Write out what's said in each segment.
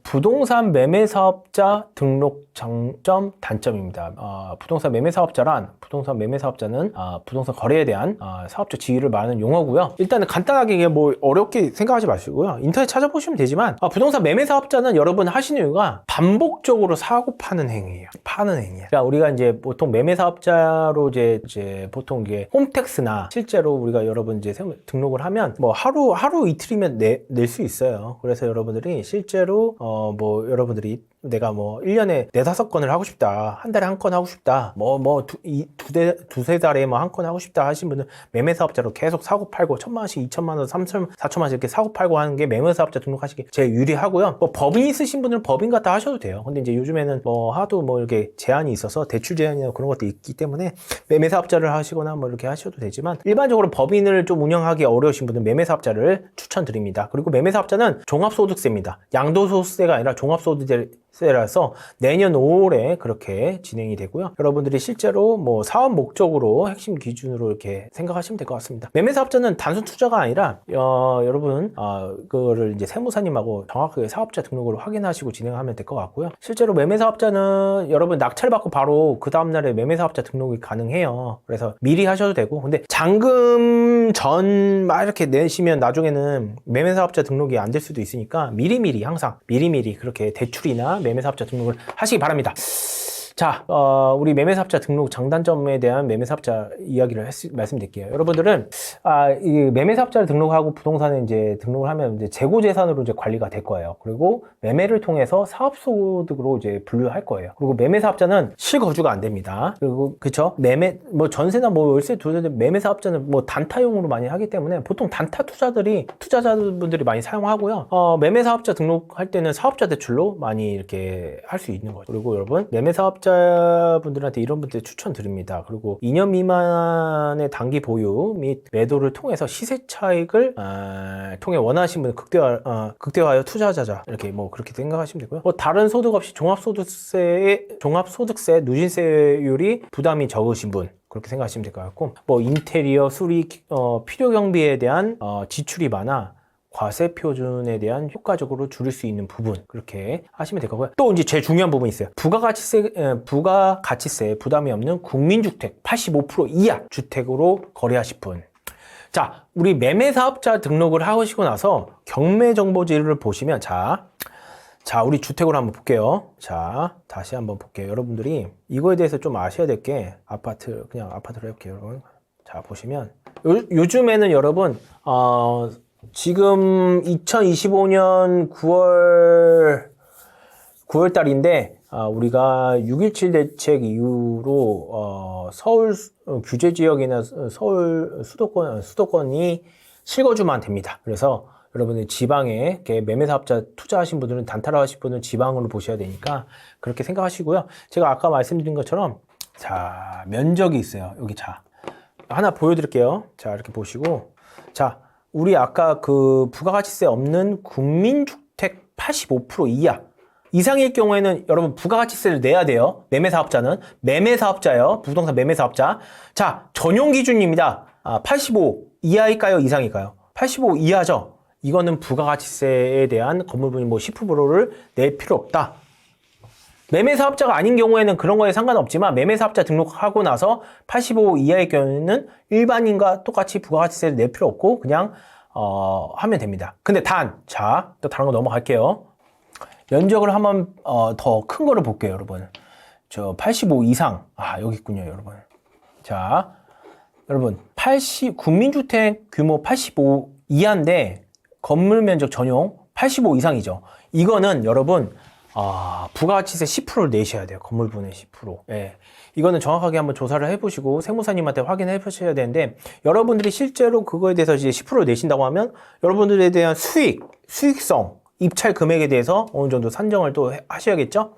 부동산 매매 사업자 등록 장점, 단점입니다. 부동산 매매 사업자란, 부동산 매매 사업자는 부동산 거래에 대한 사업적 지위를 말하는 용어고요. 일단은 간단하게 이게 뭐 어렵게 생각하지 마시고요. 인터넷 찾아보시면 되지만 부동산 매매 사업자는 여러분 하시는 이유가 반복적으로 사고 파는 행위예요. 파는 행위예요. 그러니까 우리가 이제 보통 매매 사업자로 이제 보통 이게 홈택스나 실제로 우리가 여러분 이제 등록을 하면 뭐 하루 이틀이면 낼 수 있어요. 그래서 여러분들이 실제로 뭐 여러분들이 내가 뭐 1년에 4-5건을 하고 싶다. 한 달에 한 건 하고 싶다. 두세 달에 뭐 한 건 하고 싶다 하신 분은 매매 사업자로 계속 사고 팔고 1,000만 원씩 2천만 원, 3천, 4천만 원씩 이렇게 사고 팔고 하는 게 매매 사업자 등록하시기 제일 유리하고요. 뭐 법인 있으신 분들은 법인 갖다 하셔도 돼요. 근데 이제 요즘에는 뭐 하도 뭐 이렇게 제한이 있어서 대출 제한이나 그런 것도 있기 때문에 매매 사업자를 하시거나 뭐 이렇게 하셔도 되지만 일반적으로 법인을 좀 운영하기 어려우신 분들은 매매 사업자를 추천드립니다. 그리고 매매 사업자는 종합소득세입니다. 양도소득세가 아니라 종합소득세라서 내년 5월에 그렇게 진행이 되고요. 여러분들이 실제로 뭐 사업 목적으로 핵심 기준으로 이렇게 생각하시면 될 것 같습니다. 매매 사업자는 단순 투자가 아니라 여러분 그거를 이제 세무사님하고 정확하게 사업자 등록을 확인하시고 진행하면 될 것 같고요. 실제로 매매 사업자는 여러분 낙찰 받고 바로 그 다음날에 매매 사업자 등록이 가능해요. 그래서 미리 하셔도 되고, 근데 잔금 전 막 이렇게 내시면 나중에는 매매 사업자 등록이 안 될 수도 있으니까 항상 미리미리 그렇게 대출이나 매매사업자 등록을 하시기 바랍니다. 자, 우리 매매사업자 등록 장단점에 대한 매매사업자 이야기를 말씀드릴게요. 여러분들은, 이 매매사업자를 등록하고 부동산에 이제 등록을 하면 이제 재고재산으로 이제 관리가 될 거예요. 그리고 매매를 통해서 사업소득으로 이제 분류할 거예요. 그리고 매매사업자는 실거주가 안 됩니다. 그리고, 그쵸? 뭐 전세나 뭐 월세 두세대 매매사업자는 뭐 단타용으로 많이 하기 때문에 보통 단타 투자자분들이 많이 사용하고요. 매매사업자 등록할 때는 사업자 대출로 많이 이렇게 할 수 있는 거죠. 그리고 여러분, 매매사업자분들한테 이런 분들 추천드립니다. 그리고 2년 미만의 단기 보유 및 매도를 통해서 시세 차익을 통해 원하시는 분은 극대화하여 투자하자, 이렇게 뭐 그렇게 생각하시면 되고요. 뭐 다른 소득 없이 종합소득세 누진세율이 부담이 적으신 분, 그렇게 생각하시면 될 것 같고, 뭐 인테리어, 수리, 필요 경비에 대한 지출이 많아 과세 표준에 대한 효과적으로 줄일 수 있는 부분, 그렇게 하시면 될 거고요. 또 이제 제일 중요한 부분이 있어요. 부가가치세 부담이 없는 국민주택 85% 이하 주택으로 거래하실 분. 자, 우리 매매사업자 등록을 하시고 나서 경매정보지를 보시면 자, 우리 주택으로 한번 볼게요. 자, 다시 한번 볼게요. 여러분들이 이거에 대해서 좀 아셔야 될 게, 그냥 아파트로 해볼게요, 여러분. 자, 보시면 요즘에는 여러분 지금 2025년 9월 달인데, 우리가 6.17 대책 이후로, 서울 규제 지역이나 서울 수도권이 실거주만 됩니다. 그래서 여러분들 지방에 매매사업자 투자하신 분들은, 단타로 하신 분들은 지방으로 보셔야 되니까 그렇게 생각하시고요. 제가 아까 말씀드린 것처럼, 자, 면적이 있어요. 여기 자, 하나 보여드릴게요. 자, 이렇게 보시고, 자, 우리 아까 그 부가가치세 없는 국민주택 85% 이상일 경우에는 여러분 부가가치세를 내야 돼요. 매매사업자예요. 부동산 매매사업자. 자, 전용 기준입니다. 85 이하일까요? 이상일까요? 85 이하죠. 이거는 부가가치세에 대한 건물분이 뭐 10%를 낼 필요 없다. 매매사업자가 아닌 경우에는 그런 거에 상관없지만, 매매사업자 등록하고 나서 85 이하의 경우에는 일반인과 똑같이 부가가치세를 낼 필요 없고 그냥 하면 됩니다. 근데 자, 또 다른 거 넘어갈게요. 면적을 한번 더 큰 거를 볼게요, 여러분. 저 85 이상, 여기 있군요, 여러분. 자, 여러분, 국민주택 규모 85 이하인데 건물 면적 전용 85 이상이죠. 이거는 여러분 부가가치세 10%를 내셔야 돼요. 건물분의 10%. 예. 이거는 정확하게 한번 조사를 해보시고 세무사님한테 확인해 보셔야 되는데, 여러분들이 실제로 그거에 대해서 이제 10%를 내신다고 하면 여러분들에 대한 수익성, 입찰 금액에 대해서 어느 정도 산정을 또 하셔야겠죠?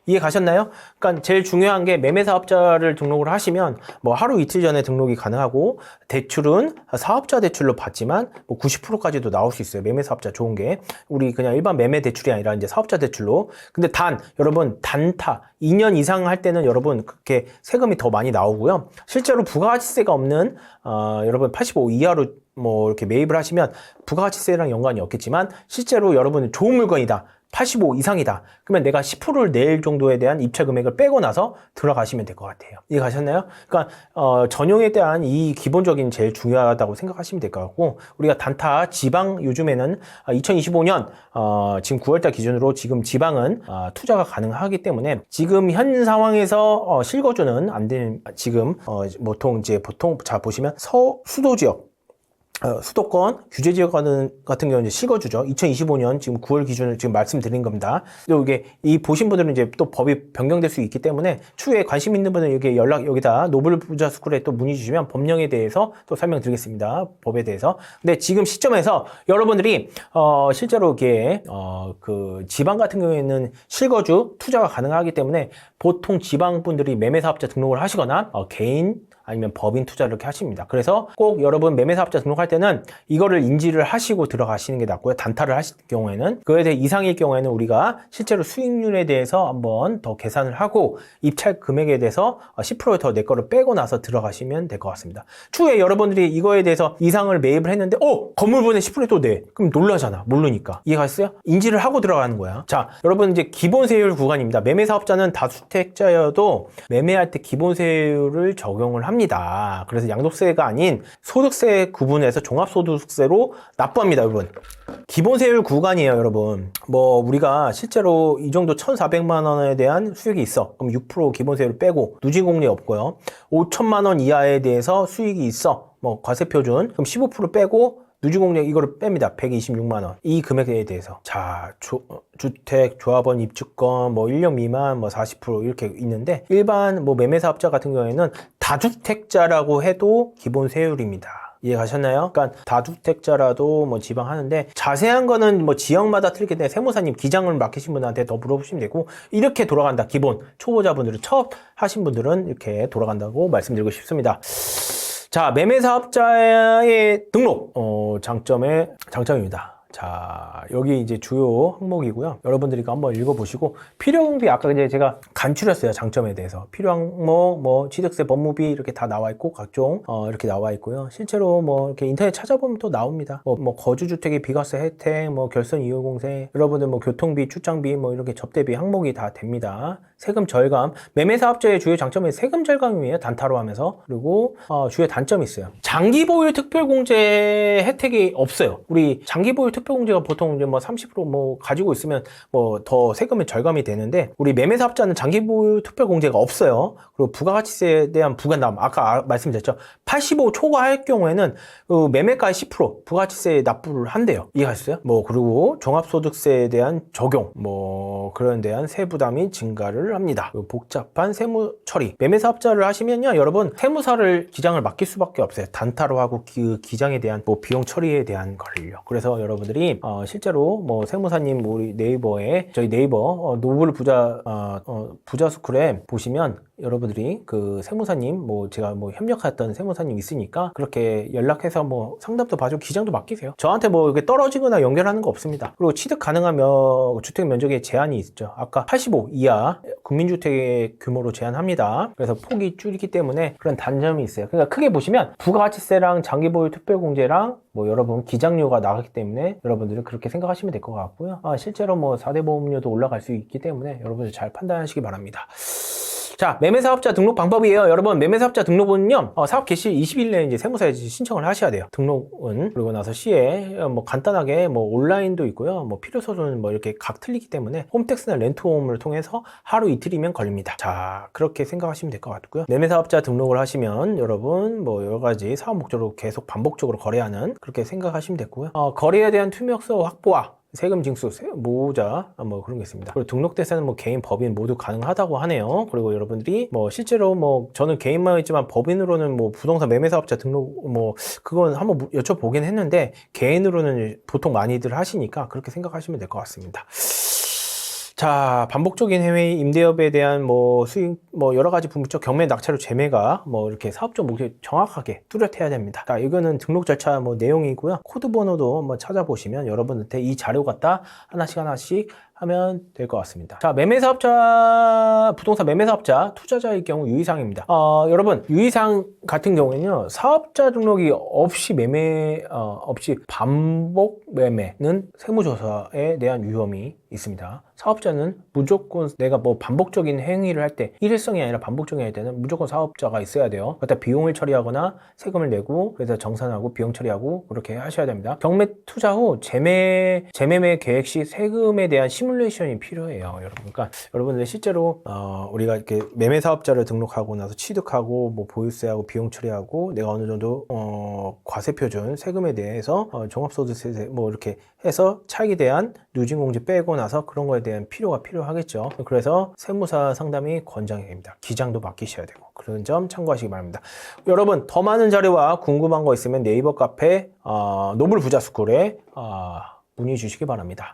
이해 가셨나요? 그러니까 제일 중요한 게, 매매사업자를 등록을 하시면 뭐 하루 이틀 전에 등록이 가능하고, 대출은 사업자 대출로 받지만 뭐 90%까지도 나올 수 있어요. 매매사업자 좋은 게, 우리 그냥 일반 매매 대출이 아니라 이제 사업자 대출로. 근데 여러분 단타 2년 이상 할 때는 여러분 그렇게 세금이 더 많이 나오고요. 실제로 부가가치세가 없는 여러분 85 이하로 뭐 이렇게 매입을 하시면 부가가치세랑 연관이 없겠지만, 실제로 여러분은 좋은 물건이다, 85 이상이다. 그러면 내가 10%를 낼 정도에 대한 입찰 금액을 빼고 나서 들어가시면 될 것 같아요. 이해가셨나요? 그러니까 전용에 대한 이 기본적인 제일 중요하다고 생각하시면 될 것 같고, 우리가 단타 지방 요즘에는 2025년 지금 9월달 기준으로 지금 지방은 투자가 가능하기 때문에 지금 현 상황에서 실거주는 안 되는, 지금 보통 자 보시면 수도 지역, 수도권 규제 지역 같은 경우는 이제 실거주죠. 2025년 지금 9월 기준을 지금 말씀드린 겁니다. 그리고 이게 이 보신 분들은 이제 또 법이 변경될 수 있기 때문에 추후에 관심 있는 분은 여기다 노블 부자 스쿨에 또 문의 주시면 법령에 대해서 또 설명드리겠습니다. 법에 대해서. 근데 지금 시점에서 여러분들이 실제로 이게 그 지방 같은 경우에는 실거주 투자가 가능하기 때문에 보통 지방 분들이 매매사업자 등록을 하시거나 개인 아니면 법인 투자를 이렇게 하십니다. 그래서 꼭 여러분 매매사업자 등록할 때는 이거를 인지를 하시고 들어가시는 게 낫고요. 단타를 하실 경우에는, 그에 대해 이상일 경우에는 우리가 실제로 수익률에 대해서 한번 더 계산을 하고 입찰 금액에 대해서 10% 더 내 거를 빼고 나서 들어가시면 될 것 같습니다. 추후에 여러분들이 이거에 대해서 이상을 매입을 했는데 건물분에 10% 또 내. 그럼 놀라잖아. 모르니까. 이해가셨어요? 인지를 하고 들어가는 거야. 자, 여러분 이제 기본세율 구간입니다. 매매사업자는 다주택자여도 매매할 때 기본세율을 적용을 합니다. 그래서 양도세가 아닌 소득세 구분해서 종합소득세로 납부합니다, 여러분. 기본세율 구간이에요, 여러분. 우리가 실제로 이 정도 1,400만 원에 대한 수익이 있어. 그럼 6% 기본세율 빼고 누진공리 없고요. 5천만 원 이하에 대해서 수익이 있어. 과세표준. 그럼 15% 빼고 누진공략 이거를 뺍니다. 126만 원. 이 금액에 대해서. 자, 주택, 조합원 입주권, 1년 미만, 40% 이렇게 있는데, 일반 매매사업자 같은 경우에는 다주택자라고 해도 기본 세율입니다. 이해가셨나요? 그러니까 다주택자라도 지방 하는데, 자세한 거는 지역마다 틀리기 때문에 세무사님 기장을 맡기신 분한테 더 물어보시면 되고, 이렇게 돌아간다. 기본 초보자분들은, 처음 하신 분들은 이렇게 돌아간다고 말씀드리고 싶습니다. 자, 매매사업자의 등록 장점입니다. 자, 여기 이제 주요 항목이고요. 여러분들이 이거 한번 읽어보시고, 필요경비 아까 이제 제가 간추렸어요. 장점에 대해서. 필요 항목, 취득세, 법무비 이렇게 다 나와 있고, 각종 이렇게 나와 있고요. 실제로 이렇게 인터넷 찾아보면 또 나옵니다. 거주주택의 비과세 혜택, 결선 이용공세, 여러분들 교통비, 출장비, 이렇게 접대비 항목이 다 됩니다. 세금 절감. 매매사업자의 주요 장점은 세금 절감이에요. 단타로 하면서. 그리고 주요 단점이 있어요. 장기 보유 특별공제 혜택이 없어요. 우리 장기 보유 특별공제가 보통 이제 30% 가지고 있으면 더 세금이 절감이 되는데, 우리 매매사업자는 장기 보유 특별공제가 없어요. 그리고 부가가치세에 대한 부과남, 아까 말씀드렸죠. 85 초과할 경우에는 매매가의 10% 부가가치세 납부를 한대요. 이해하셨어요? 그리고 종합소득세에 대한 적용, 그런 대한 세부담이 증가를 합니다. 복잡한 세무 처리. 매매사업자를 하시면요, 여러분 세무사를 기장을 맡길 수밖에 없어요. 단타로 하고 그 기장에 대한 비용 처리에 대한 걸요. 그래서 여러분들이 실제로 세무사님 우리 네이버에, 저희 네이버 노블 부자 스쿨에 보시면 여러분들이 그 세무사님 제가 협력했던 세무사님 있으니까 그렇게 연락해서 상담도 봐주고 기장도 맡기세요. 저한테 이렇게 떨어지거나 연결하는 거 없습니다. 그리고 취득 가능하면 주택 면적에 제한이 있죠. 아까 85 이하 국민주택의 규모로 제한합니다. 그래서 폭이 줄이기 때문에 그런 단점이 있어요. 그러니까 크게 보시면 부가가치세랑 장기보유 특별공제랑 여러분 기장료가 나가기 때문에 여러분들은 그렇게 생각하시면 될 것 같고요. 실제로 4대 보험료도 올라갈 수 있기 때문에 여러분들 잘 판단하시기 바랍니다. 자, 매매사업자 등록 방법이에요. 여러분, 매매사업자 등록은요, 사업 개시 20일 내에 이제 세무사에 신청을 하셔야 돼요. 등록은. 그리고 나서 시에 간단하게 온라인도 있고요. 필요서는 이렇게 각 틀리기 때문에 홈택스나 렌트홈을 통해서 하루 이틀이면 걸립니다. 자, 그렇게 생각하시면 될 것 같고요. 매매사업자 등록을 하시면 여러분 여러 가지 사업 목적으로 계속 반복적으로 거래하는, 그렇게 생각하시면 됐고요. 거래에 대한 투명성 확보와 세금 징수, 모으자, 그런 게 있습니다. 그리고 등록 대상은 개인, 법인 모두 가능하다고 하네요. 그리고 여러분들이 실제로 저는 개인만 있지만 법인으로는 부동산 매매사업자 등록 그건 한번 여쭤보긴 했는데, 개인으로는 보통 많이들 하시니까 그렇게 생각하시면 될 것 같습니다. 자, 반복적인 해외 임대업에 대한 수익, 여러 가지 분부적 경매 낙찰로 재매가 이렇게 사업적 목표 정확하게 뚜렷해야 됩니다. 자, 이거는 등록 절차 내용이고요. 코드 번호도 찾아보시면 여러분한테 이 자료 갖다 하나씩 하면 될 것 같습니다. 자, 매매사업자, 부동산 매매사업자, 투자자의 경우 유의사항입니다. 여러분, 유의사항 같은 경우에는요, 사업자 등록이 없이 없이 반복 매매는 세무조사에 대한 위험이 있습니다. 사업자는 무조건 내가 뭐 반복적인 행위를 할 때, 일회성이 아니라 반복적인 할 때는 무조건 사업자가 있어야 돼요. 그러다 비용을 처리하거나 세금을 내고, 그래서 정산하고 비용 처리하고 그렇게 하셔야 됩니다. 경매 투자 후 재매매 계획 시 세금에 대한 시뮬레이션이 필요해요, 여러분. 그러니까 여러분들 실제로 우리가 이렇게 매매 사업자를 등록하고 나서 취득하고 뭐 보유세하고 비용 처리하고 내가 어느 정도 과세 표준 세금에 대해서 종합소득세 뭐 이렇게 해서 차익에 대한 누진공제 빼고 나서 그런 거에 대한 필요가 필요하겠죠. 그래서 세무사 상담이 권장입니다. 기장도 맡기셔야 되고 그런 점 참고하시기 바랍니다. 여러분, 더 많은 자료와 궁금한 거 있으면 네이버 카페 노블 부자스쿨에 문의 주시기 바랍니다.